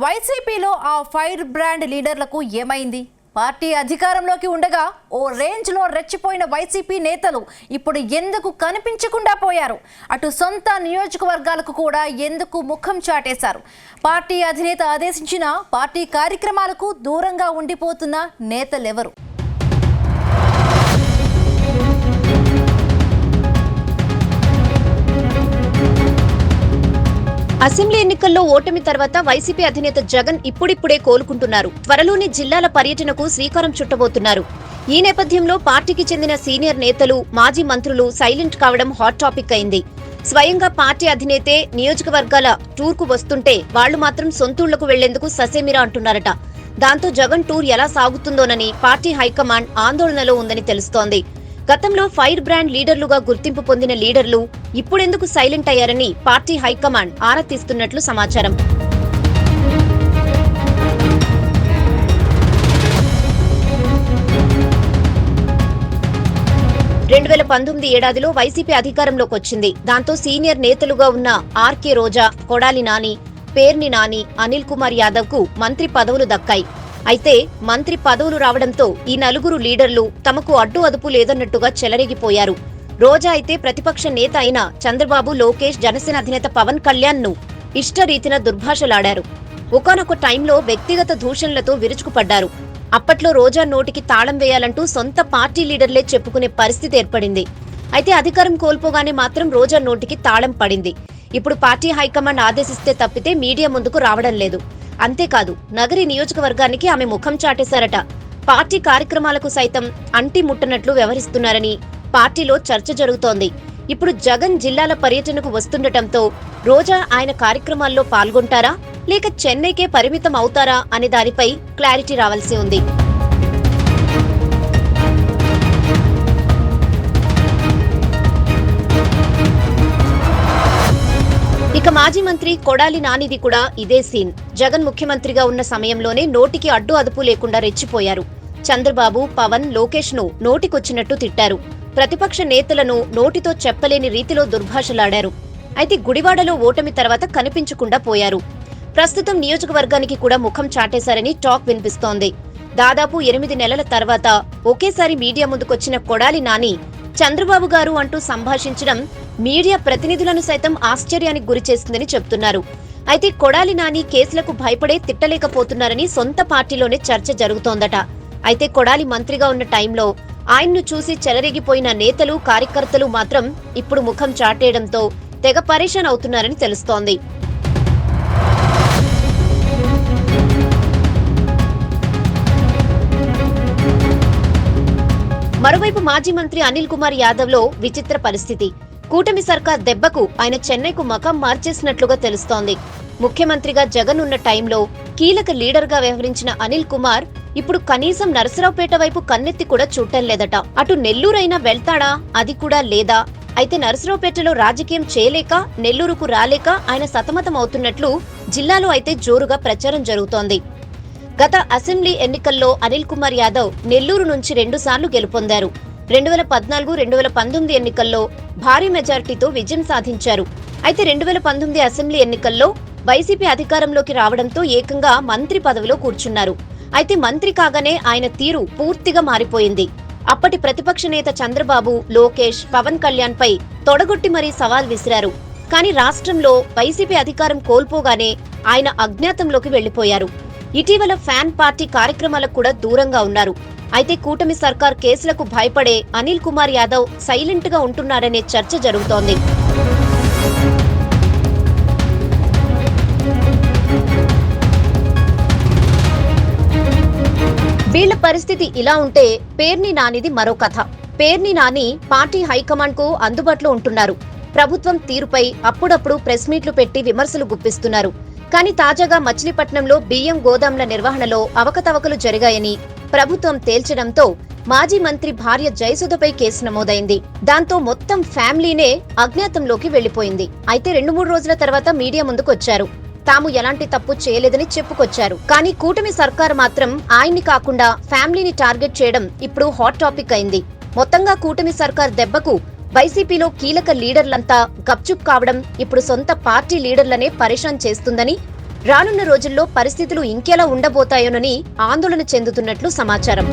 వైసీపీలో ఆ fire brand లీడర్లకు ఏమైంది? పార్టీ అధికారంలోకి ఉండగా ఓ రేంజ్లో రెచ్చిపోయిన వైసీపీ నేతలు ఇప్పుడు ఎందుకు కనిపించకుండా పోయారు? అటు సొంత నియోజకవర్గాలకు కూడా ఎందుకు ముఖం చాటేశారు? పార్టీ అధినేత ఆదేశించిన పార్టీ కార్యక్రమాలకు దూరంగా ఉండిపోతున్న నేతలెవరు? అసెంబ్లీ ఎన్నికల్లో ఓటమి తర్వాత వైసీపీ అధినేత జగన్ ఇప్పుడిప్పుడే కోలుకుంటున్నారు. త్వరలోనే జిల్లాల పర్యటనకు శ్రీకారం చుట్టబోతున్నారు. ఈ నేపథ్యంలో పార్టీకి చెందిన సీనియర్ నేతలు, మాజీ మంత్రులు సైలెంట్ కావడం హాట్ టాపిక్ అయింది. స్వయంగా పార్టీ అధినేతే నియోజకవర్గాల టూర్కు వస్తుంటే వాళ్లు మాత్రం సొంతూళ్లకు వెళ్లేందుకు ససేమిరా అంటున్నారట. దాంతో జగన్ టూర్ ఎలా సాగుతుందోనని పార్టీ హైకమాండ్ ఆందోళనలో ఉందని తెలుస్తోంది. గతంలో ఫైర్ బ్రాండ్ లీడర్లుగా గుర్తింపు పొందిన లీడర్లు ఇప్పుడెందుకు సైలెంట్ అయ్యారని పార్టీ హైకమాండ్ ఆరా తీస్తున్నట్లు సమాచారం. ఏడాదిలో వైసీపీ అధికారంలోకి వచ్చింది. దాంతో సీనియర్ నేతలుగా ఉన్న ఆర్కే రోజా, కొడాలి నాని, పేర్ని నాని, అనిల్ కుమార్ యాదవ్ కు మంత్రి పదవులు దక్కాయి. అయితే మంత్రి పదవులు రావడంతో ఈ నలుగురు లీడర్లు తమకు అడ్డు అదుపు లేదన్నట్టుగా చెలరేగిపోయారు. రోజా అయితే ప్రతిపక్ష నేత అయిన చంద్రబాబు, లోకేష్, జనసేన అధినేత పవన్ కళ్యాణ్ ను ఇష్టరీతిన దుర్భాషలాడారు. ఒకానొక టైంలో వ్యక్తిగత దూషణలతో విరుచుకుపడ్డారు. అప్పట్లో రోజా నోటికి తాళం వేయాలంటూ సొంత పార్టీ లీడర్లే చెప్పుకునే పరిస్థితి ఏర్పడింది. అయితే అధికారం కోల్పోగానే మాత్రం రోజా నోటికి తాళం పడింది. ఇప్పుడు పార్టీ హైకమాండ్ ఆదేశిస్తే తప్పితే మీడియా ముందుకు రావడం లేదు. అంతేకాదు, నగరి నియోజకవర్గానికి ఆమె ముఖం చాటేశారట. పార్టీ కార్యక్రమాలకు సైతం అంటి ముట్టనట్లు వ్యవహరిస్తున్నారని పార్టీలో చర్చ జరుగుతోంది. ఇప్పుడు జగన్ జిల్లాల పర్యటనకు వస్తుండటంతో రోజా ఆయన కార్యక్రమాల్లో పాల్గొంటారా లేక చెన్నైకే పరిమితం అవుతారా అనే దానిపై క్లారిటీ రావాల్సి ఉంది. ఇక మాజీ మంత్రి కొడాలి నానిది కూడా ఇదే సీన్. జగన్ ముఖ్యమంత్రిగా ఉన్న సమయంలోనే నోటికి అడ్డు అదుపు లేకుండా రెచ్చిపోయారు. చంద్రబాబు, పవన్, లోకేష్ ను నోటికొచ్చినట్టు తిట్టారు. ప్రతిపక్ష నేతలను నోటితో చెప్పలేని రీతిలో దుర్భాషలాడారు. అయితే గుడివాడలో ఓటమి తర్వాత కనిపించకుండా పోయారు. ప్రస్తుతం నియోజకవర్గానికి కూడా ముఖం చాటేశారని టాక్ వినిపిస్తోంది. దాదాపు 8 నెలల తర్వాత ఒకేసారి మీడియా ముందుకొచ్చిన కొడాలి నాని చంద్రబాబు గారు అంటూ సంభాషించడం మీడియా ప్రతినిధులను సైతం ఆశ్చర్యానికి గురిచేస్తుందని చెప్తున్నారు. అయితే కొడాలి నాని కేసులకు భయపడే తిట్టలేకపోతున్నారని సొంత పార్టీలోనే చర్చ జరుగుతోందట. అయితే కొడాలి మంత్రిగా ఉన్న టైంలో ఆయన్ను చూసి చెలరేగిపోయిన నేతలు, కార్యకర్తలు మాత్రం ఇప్పుడు ముఖం చాటేయడంతో తెగ పరేషాన్ అవుతున్నారని తెలుస్తోంది. మరోవైపు మాజీ మంత్రి అనిల్ కుమార్ యాదవ్ లో విచిత్ర పరిస్థితి. కూటమి సర్కార్ దెబ్బకు ఆయన చెన్నైకు మకం మార్చేసినట్లుగా తెలుస్తోంది. ముఖ్యమంత్రిగా జగన్ ఉన్న టైంలో కీలక లీడర్ గా వ్యవహరించిన అనిల్ కుమార్ ఇప్పుడు కనీసం నరసరావుపేట వైపు కన్నెత్తి కూడా చూడటం లేదట. అటు నెల్లూరైనా వెళ్తాడా, అది కూడా లేదా. అయితే నరసరావుపేటలో రాజకీయం చేయలేక, నెల్లూరుకు రాలేక ఆయన సతమతం అవుతున్నట్లు జిల్లాలో అయితే జోరుగా ప్రచారం జరుగుతోంది. గత అసెంబ్లీ ఎన్నికల్లో అనిల్ కుమార్ యాదవ్ నెల్లూరు నుంచి 2 సార్లు గెలుపొందారు. 2014, 2019 ఎన్నికల్లో భారీ మెజార్టీతో విజయం సాధించారు. అయితే 2019 అసెంబ్లీ ఎన్నికల్లో వైసీపీ అధికారంలోకి రావడంతో ఏకంగా మంత్రి పదవిలో కూర్చున్నారు. అయితే మంత్రి కాగానే ఆయన తీరు పూర్తిగా మారిపోయింది. అప్పటి ప్రతిపక్ష నేత చంద్రబాబు, లోకేష్, పవన్ కళ్యాణ్ పై తొడగొట్టి మరీ సవాల్ విసిరారు. కానీ రాష్ట్రంలో వైసీపీ అధికారం కోల్పోగానే ఆయన అజ్ఞాతంలోకి వెళ్లిపోయారు. ఇటీవల ఫ్యాన్ పార్టీ కార్యక్రమాలకు కూడా దూరంగా ఉన్నారు. అయితే కూటమి సర్కార్ కేసులకు భయపడే అనిల్ కుమార్ యాదవ్ సైలెంట్ గా ఉంటున్నారనే చర్చ జరుగుతోంది. వీళ్ల పరిస్థితి ఇలా ఉంటే పేర్ని నానిది మరో కథ. పేర్ని నాని పార్టీ హైకమాండ్ కు అందుబాటులో ఉంటున్నారు. ప్రభుత్వం తీరుపై అప్పుడప్పుడు ప్రెస్ మీట్లు పెట్టి విమర్శలు గుప్పిస్తున్నారు. కానీ తాజాగా మచిలీపట్నంలో బియ్యం గోదాంల నిర్వహణలో అవకతవకలు జరిగాయని ప్రభుత్వం తేల్చడంతో మాజీ మంత్రి భార్య జయసుధపై కేసు నమోదైంది. దాంతో మొత్తం ఫ్యామిలీనే అజ్ఞాతంలోకి వెళ్లిపోయింది. అయితే 2-3 రోజుల తర్వాత మీడియా ముందుకొచ్చారు. తాము ఎలాంటి తప్పు చేయలేదని చెప్పుకొచ్చారు. కానీ కూటమి సర్కారు మాత్రం ఆయన్ని కాకుండా ఫ్యామిలీని టార్గెట్ చేయడం ఇప్పుడు హాట్ టాపిక్ అయింది. మొత్తంగా కూటమి సర్కార్ దెబ్బకు వైసీపీలో కీలక లీడర్లంతా గప్చుప్ కావడం ఇప్పుడు సొంత పార్టీ లీడర్లనే పరేషాన్ చేస్తుందని రానున్న రోజుల్లో పరిస్థితులు ఇంకెలా ఉండబోతాయోనని ఆందోళన చెందుతున్నట్లు సమాచారం.